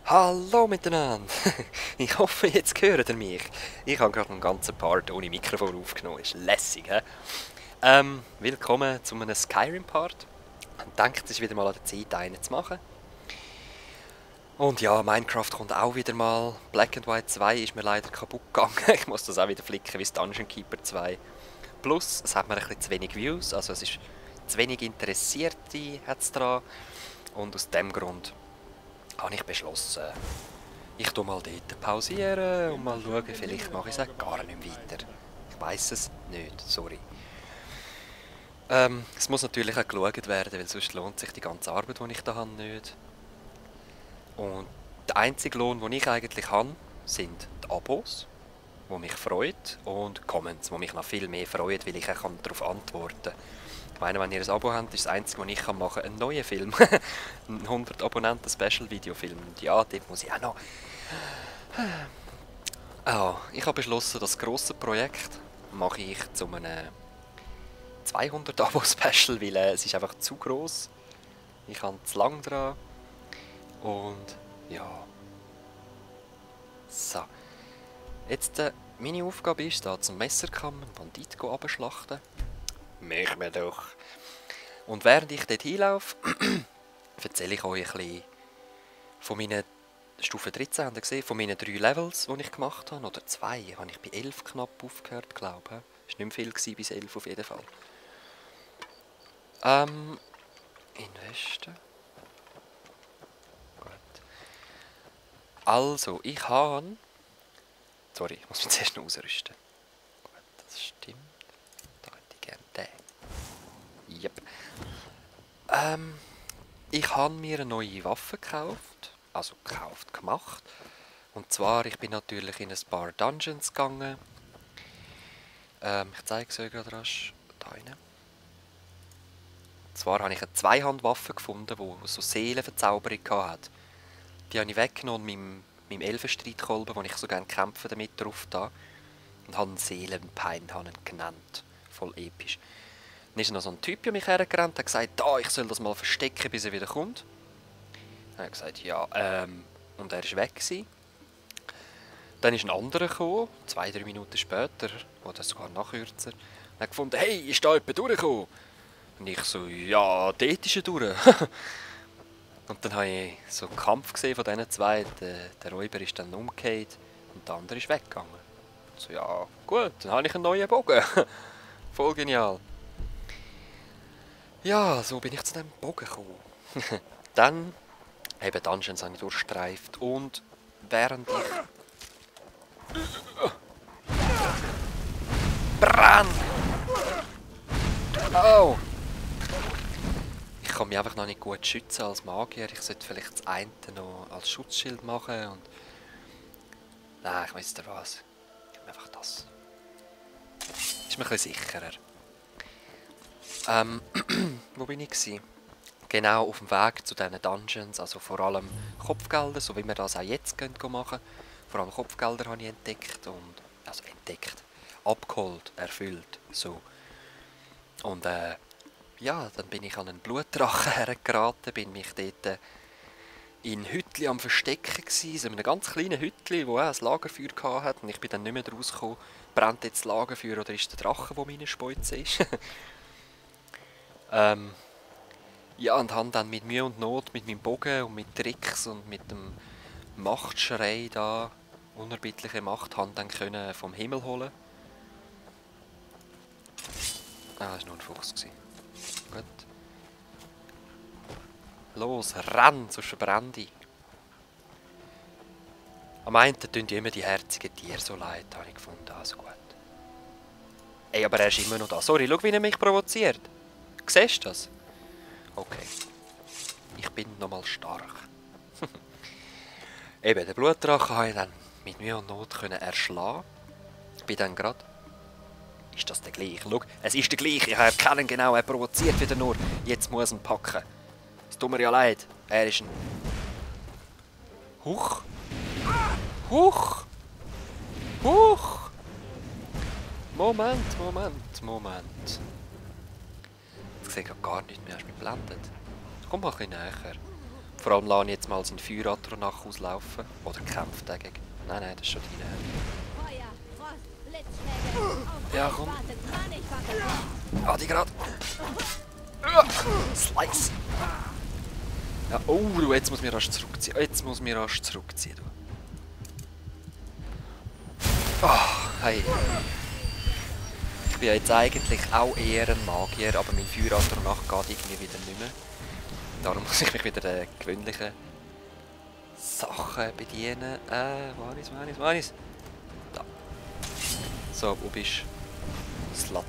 Hallo miteinander! Ich hoffe, jetzt hört ihr mich. Ich habe gerade einen ganzen Part ohne Mikrofon aufgenommen. Ist lässig, hä? Willkommen zu einem Skyrim-Part. Ich denke, es ist wieder mal an der Zeit, einen zu machen. Und ja, Minecraft kommt auch wieder mal. Black and White 2 ist mir leider kaputt gegangen. Ich muss das auch wieder flicken wie das Dungeon Keeper 2. Plus, es hat mir ein bisschen zu wenig Views, also es ist zu wenig Interessierte hat's dran. Und aus dem Grund habe ich beschlossen, ich tue mal dort pausieren und mal schauen, vielleicht mache ich es auch gar nicht weiter. Ich weiss es nicht, sorry. Es muss natürlich auch geschaut werden, weil sonst lohnt sich die ganze Arbeit, die ich da habe, nicht. Und der einzige Lohn, den ich eigentlich habe, sind die Abos, die mich freut, und Comments, die mich noch viel mehr freuen, weil ich auch darauf antworten kann. Ich meine, wenn ihr ein Abo habt, ist das Einzige, was ich machen kann, einen neuen Film. Ein 100 Abonnenten Special-Video-Film. Und ja, dort muss ich auch noch... ich habe beschlossen, das grosse Projekt mache ich zu einem 200 Abo-Special, weil es ist einfach zu gross. Ich habe zu lang dran. Und ja... So. Jetzt, meine Aufgabe ist, da zum Messerkamm einen Bandit abschlachten. Machen wir doch. Und während ich dort hinlaufe, erzähle ich euch ein bisschen von meinen Stufe 13, habt ihr gesehen, von meinen 3 Levels, die ich gemacht habe. Oder 2, habe ich bei 11 knapp aufgehört, glaube ich. Das war nicht mehr viel gewesen, bis 11 auf jeden Fall. Investen. Gut. Also, ich habe... Sorry, ich muss mich zuerst noch ausrüsten. Gut, das stimmt. Da hätte ich gerne den. Yep. Ich habe mir eine neue Waffe gekauft. Also gemacht. Und zwar, ich bin natürlich in ein paar Dungeons gegangen. Ich zeige es euch gerade rasch. Da rein. Und zwar habe ich eine Zweihandwaffe gefunden, die so Seelenverzauberung hatte. Die habe ich weggenommen mit meinem Elfenstreitkolben, den ich so gerne kämpfe damit drauf da. Und habe einen Seelenpein genannt. Voll episch. Dann ist noch so ein Typ an mich hergerannt und hat gesagt, ich soll das mal verstecken, bis er wieder kommt. Dann habe ich gesagt, ja, und er war weg gewesen. Dann ist ein anderer gekommen, 2-3 Minuten später, oder sogar noch kürzer. Und hat gefunden, hey, ist da jemand durchgekommen? Und ich so, ja, dort ist er durch. Und dann habe ich so einen Kampf gesehen von diesen zwei. Der Räuber ist dann umgekehrt und der andere ist weggegangen. So, ja, gut, dann habe ich einen neuen Bogen. Voll genial. Ja, so bin ich zu diesem Bogen gekommen. Dann, eben Dungeons habe ich durchstreift und während ich... Brand! Oh! Ich kann mich einfach noch nicht gut schützen als Magier. Ich sollte vielleicht das eine noch als Schutzschild machen und... Nein, ich weiss dir was. Ich nehme einfach das. Ist mir ein bisschen sicherer. Wo bin ich gewesen? Genau auf dem Weg zu diesen Dungeons, also vor allem Kopfgelder, so wie wir das auch jetzt machen können. Vor allem Kopfgelder habe ich entdeckt und... Also entdeckt. Abgeholt, erfüllt, so. Und ja, dann bin ich an einen Blutdrachen hergeraten, bin mich dort in Hütli am Verstecken gewesen, so in einem ganz kleinen Hütli, wo auch ein Lagerfeuer hatte und ich bin dann nicht mehr rausgekommen, brennt jetzt das Lagerfeuer oder ist der Drache, der meine Speuze ist. Ja, und habe dann mit Mühe und Not, mit meinem Bogen und mit Tricks und mit dem Machtschrei da, unerbittliche Macht, haben dann können vom Himmel holen. Das war nur ein Fuchs. Gut. Los, renn, sonst verbrenne ich. Am einen tun immer die herzigen Tiere so leid, habe ich gefunden. Also gut. Ey, aber er ist immer noch da. Sorry, schau, wie er mich provoziert. Siehst du das? Okay. Ich bin nochmal stark. Eben, den Blutdrachen habe ich dann mit Mühe und Not erschlagen. Ich bin dann gerade... Ist das der gleiche? Schau, es ist der gleiche. Ich erkenne ihn genau. Er provoziert wieder nur. Jetzt muss er ihn packen. Es tut mir ja leid. Er ist ein... Huch! Huch! Huch! Moment. Ich sehe gar nichts mehr. Hast du mich geblendet? Komm mal ein bisschen näher. Vor allem lasse ich jetzt mal seinen Feueratronach auslaufen. Oder kämpft dagegen. Nein, nein, das ist schon deine. Feuer, Frost, Blitzschläge. Ja, komm. Wartet Panikfackel. Ah, die gerade. Slice. Ja, oh, du, jetzt muss mir rasch zurückziehen. Jetzt muss mir rasch zurückziehen, du. Ah, hey. Ich bin ja jetzt eigentlich auch eher ein Magier, aber mein Feueratronach geht irgendwie wieder nicht mehr. Darum muss ich mich wieder den gewöhnlichen Sachen bedienen. Wo ist? Da. So, wo bist du? Slut.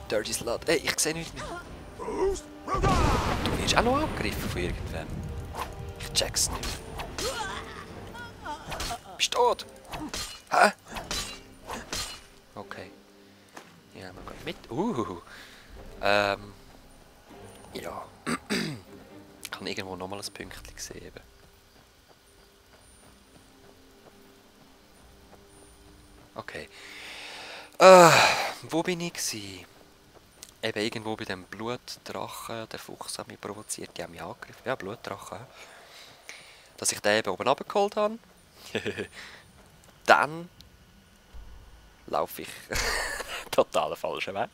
Dirty Slut. Ey, ich sehe nichts mehr. Du wirst auch noch angegriffen von irgendwem. Ich check's nicht. Bist du tot? Hä? Okay. Ja, man geht mit. Ja. Ich habe irgendwo nochmal ein Pünktchen gesehen. Okay. Wo bin ich gsi? Eben irgendwo bei dem Blutdrachen. Der Fuchs hat mich provoziert, die haben mich angegriffen. Ja, Blutdrachen. Dass ich den eben oben runtergeholt habe. Dann laufe ich total falschen Weg.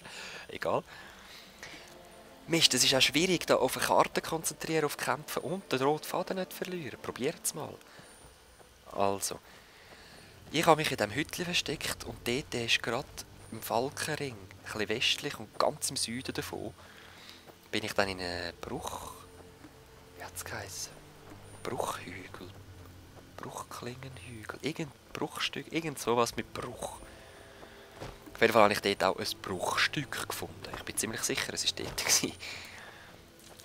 Egal. Mist, es ist auch schwierig, da auf eine Karte konzentrieren, auf Kämpfen und den roten Faden nicht verlieren. Probiert es mal. Also. Ich habe mich in diesem Hütchen versteckt und dort ist gerade im Falkenring, ein bisschen westlich und ganz im Süden davon, bin ich dann in einen Bruch... Wie hat es geheißen? Bruchhügel. Bruchklingenhügel. Irgendein Bruchstück, irgend sowas mit Bruch. Auf jeden Fall habe ich dort auch ein Bruchstück gefunden. Ich bin ziemlich sicher, es war dort.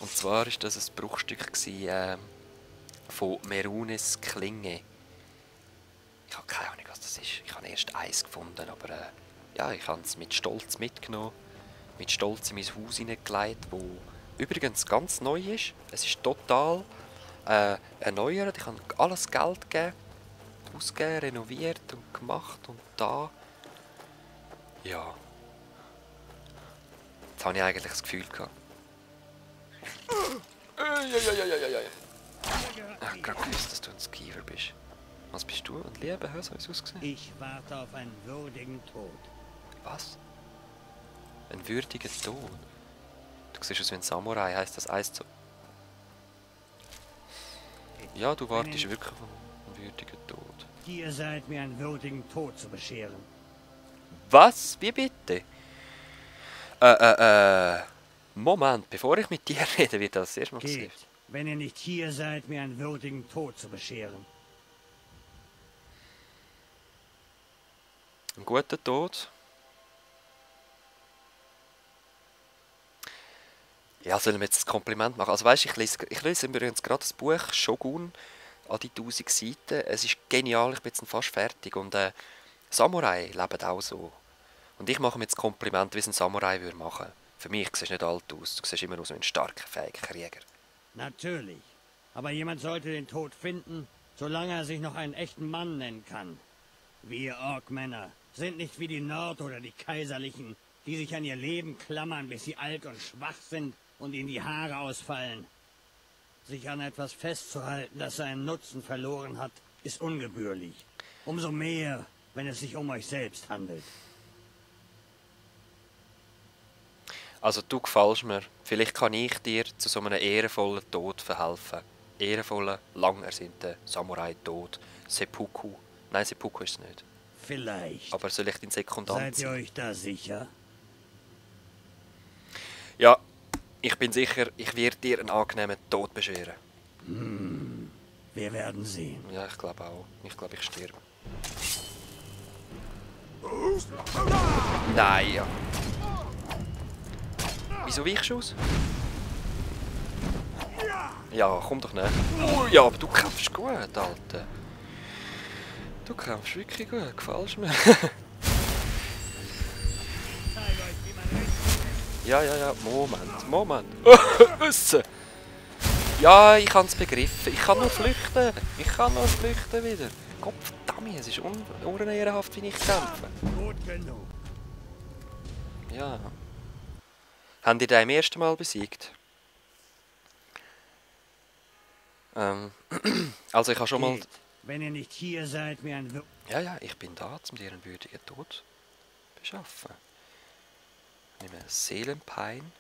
Und zwar war das ein Bruchstück von Merunes Klinge. Ich habe keine Ahnung, was das ist. Ich habe erst eins gefunden, aber ja, ich habe es mit Stolz mitgenommen. Mit Stolz in mein Haus hineingelegt, das übrigens ganz neu ist. Es ist total erneuert. Ich habe alles Geld gegeben, ausgegeben, renoviert und gemacht und da. Ja. Jetzt habe ich eigentlich das Gefühl gehabt. Ich habe gerade gewusst, dass du ein Skiver bist. Was bist du? Und Liebe, so ist es ausgesehen? Ich warte auf einen würdigen Tod. Was? Ein würdiger Tod? Du siehst aus wie ein Samurai, heisst das Eis zu... Ja, du wartest wirklich auf einen würdigen Tod. Ihr seid mir einen würdigen Tod zu bescheren. Was? Wie bitte? Moment, bevor ich mit dir rede, wird das erstmal Geht, gesehen. wenn ihr nicht hier seid, mir einen würdigen Tod zu bescheren. Ein guter Tod. Ja, sollen wir jetzt ein Kompliment machen? Also weißt, ich lese übrigens gerade das Buch Shogun an die 1000 Seiten. Es ist genial, ich bin jetzt fast fertig. Und Samurai leben auch so. Und ich mache mir jetzt Kompliment, wie es ein Samurai würde machen. Für mich siehst du nicht alt aus. Du siehst immer aus wie ein starker, fähiger Krieger. Natürlich. Aber jemand sollte den Tod finden, solange er sich noch einen echten Mann nennen kann. Wir Orkmänner sind nicht wie die Nord- oder die Kaiserlichen, die sich an ihr Leben klammern, bis sie alt und schwach sind und ihnen die Haare ausfallen. Sich an etwas festzuhalten, das seinen Nutzen verloren hat, ist ungebührlich. Umso mehr, wenn es sich um euch selbst handelt. Also du gefällst mir. Vielleicht kann ich dir zu so einem ehrenvollen Tod verhelfen. Ehrenvollen, lang ersehnten Samurai-Tod. Seppuku. Nein, Seppuku ist es nicht. Vielleicht. Aber soll ich dein Sekundant Seid ihr sein? euch da sicher? Ja, ich bin sicher, ich werde dir einen angenehmen Tod bescheren. Wir werden sehen. Ja, ich glaube auch. Ich glaube, ich sterbe. Nein, ja. Wieso weichst du aus? Ja, komm doch nicht. Oh, ja, aber du kämpfst gut, Alter. Du kämpfst wirklich gut, gefällst mir. Ja, Moment. Wissen! Ja, ich habe es begriffen. Ich kann nur flüchten. Wieder. Gott verdammt, es ist unehrenhaft, wie ich kämpfe. Gut genug. Ja. Haben die den im ersten Mal besiegt? Also ich habe schon mal... Geht, wenn ihr nicht hier seid, mir ein... Ja, ich bin da, um dir einen würdigen Tod beschaffen. Ich nehme Seelenpein,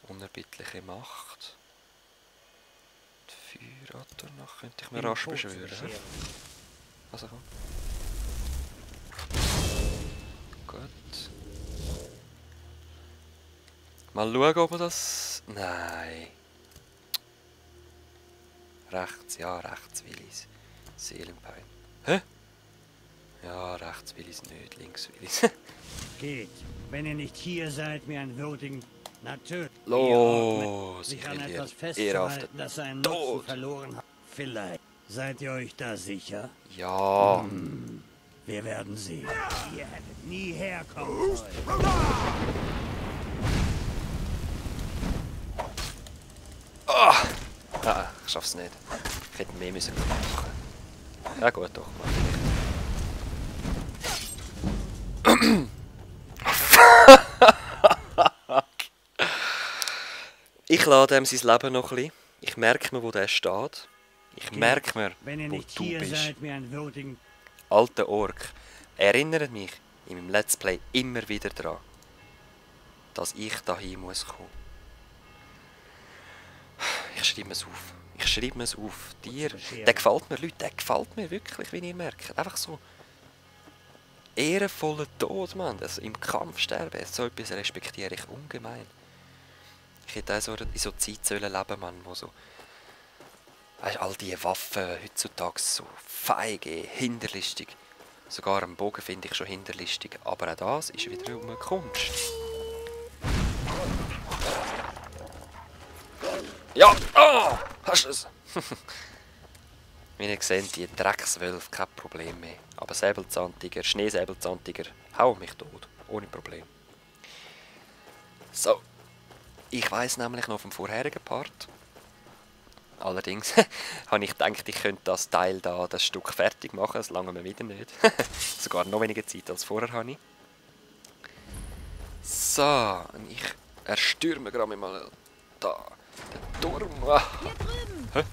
unerbittliche Macht. Feuerator noch könnte ich mir rasch beschwören. Also komm. Gut. Mal schauen, ob wir das... Nein. Rechts, ja, rechts will ich's. Seelenpein. Hä? Ja, rechts will ich's nicht, links will ich's. Geht, wenn ihr nicht hier seid, mir einen würdigen... Natürlich. Los, sich ich an will etwas dir Ehre auf festzuhalten, den das seinen Tod. Nutzen verloren hat. Vielleicht. Seid ihr euch da sicher? Ja. Wir werden sehen. Ihr hättet nie herkommen sollen. Ah, ich schaff's nicht. Ich hätte mehr müssen machen. Ja gut, doch. Ich lade ihm sein Leben noch ein bisschen. Ich merke mir, wo der steht. Ich merke mir, Wenn ihr wo nicht du hier bist. seid, mir einen würdigen... Alter Ork. Erinnert mich in meinem Let's Play immer wieder daran, dass ich dahin muss kommen. Ich schreibe es auf. Ich schreibe es auf. Dir, der gefällt mir, Leute, der gefällt mir wirklich, wie ihr merkt. Einfach so ehrenvoller Tod, Mann. Also im Kampf sterben, so etwas respektiere ich ungemein. Ich hätte auch so in so Zeit sollen leben, Mann, wo so... Weißt, all diese Waffen heutzutage so feige, hinterlistig. Sogar einen Bogen finde ich schon hinterlistig. Aber auch das ist wieder eine Kunst. Ja! Oh! Hast du es? Wie ihr seht, die Dreckswölfe, kein Problem mehr. Aber Säbelzahntiger, Schneesäbelzahntiger, hau mich tot. Ohne Problem. So. Ich weiss nämlich noch vom vorherigen Part. Allerdings habe ich gedacht, ich könnte das Teil da, das Stück fertig machen. Das lange mir wieder nicht. Sogar noch weniger Zeit als vorher habe ich. So, und ich erstürme gerade mal da den Turm. Ah. Hier drüben! Hä?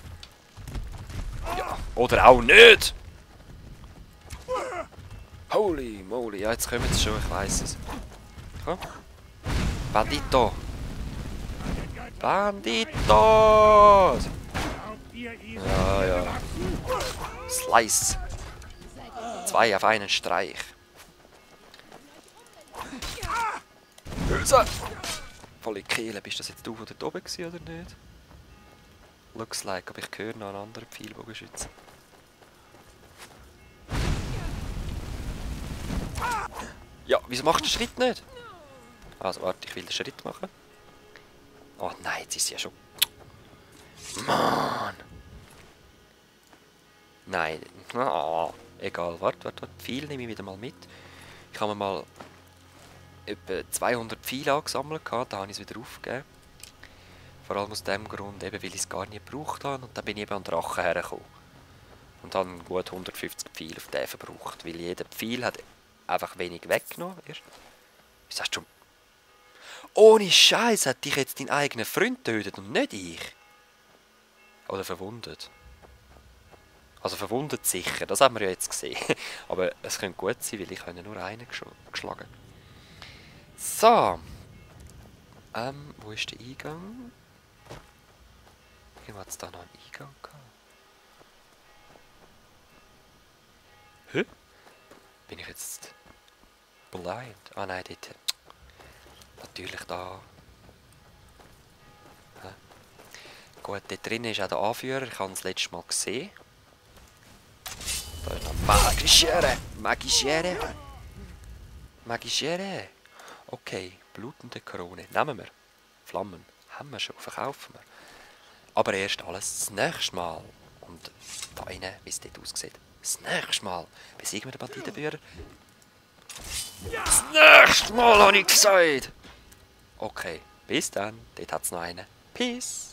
Ja, oder auch nicht! Holy moly, ja, jetzt kommen sie schon, ich weiss es. Komm. Bandito! Banditos! Ja. Slice. 2 auf einen Streich. Böse! Volle Kehle. Bist das jetzt du, der da oben war, oder nicht? Looks like, aber ich höre noch einen anderen Pfeilbogenschützen. Ja, wieso machst du den Schritt nicht? Also warte, ich will den Schritt machen. Oh nein, jetzt ist sie ja schon... Mann! Nein, egal, warte, Pfeil nehme ich wieder mal mit. Ich habe mir mal etwa 200 Pfeile angesammelt, da habe ich es wieder aufgegeben. Vor allem aus dem Grund, eben, weil ich es gar nicht gebraucht habe. Und dann bin ich eben an den Drachen hergekommen. Und habe gut 150 Pfeile auf den verbraucht, weil jeder Pfeil hat einfach wenig weggenommen. Was hast du schon... Ohne Scheiß hat dich jetzt dein eigener Freund getötet und nicht ich. Oder verwundet. Also verwundet sicher, das haben wir ja jetzt gesehen. Aber es könnte gut sein, weil ich habe nur einen geschlagen. So. Wo ist der Eingang? Irgendwo hat es da noch einen Eingang gehabt. Hä? Bin ich jetzt blind? Ah nein, dort. Natürlich da. Hä? Gut, dort drin ist auch der Anführer. Ich habe ihn das letzte Mal gesehen. Da ist noch Magischere. Okay, blutende Krone. Nehmen wir. Flammen. Haben wir schon, verkaufen wir. Aber erst alles das nächste Mal. Und da innen, wie es dort aussieht. Das nächste Mal besiegen wir den Banditenführer. Das nächste Mal habe ich gesagt. Okay, bis dann. Dort hat es noch einen. Peace.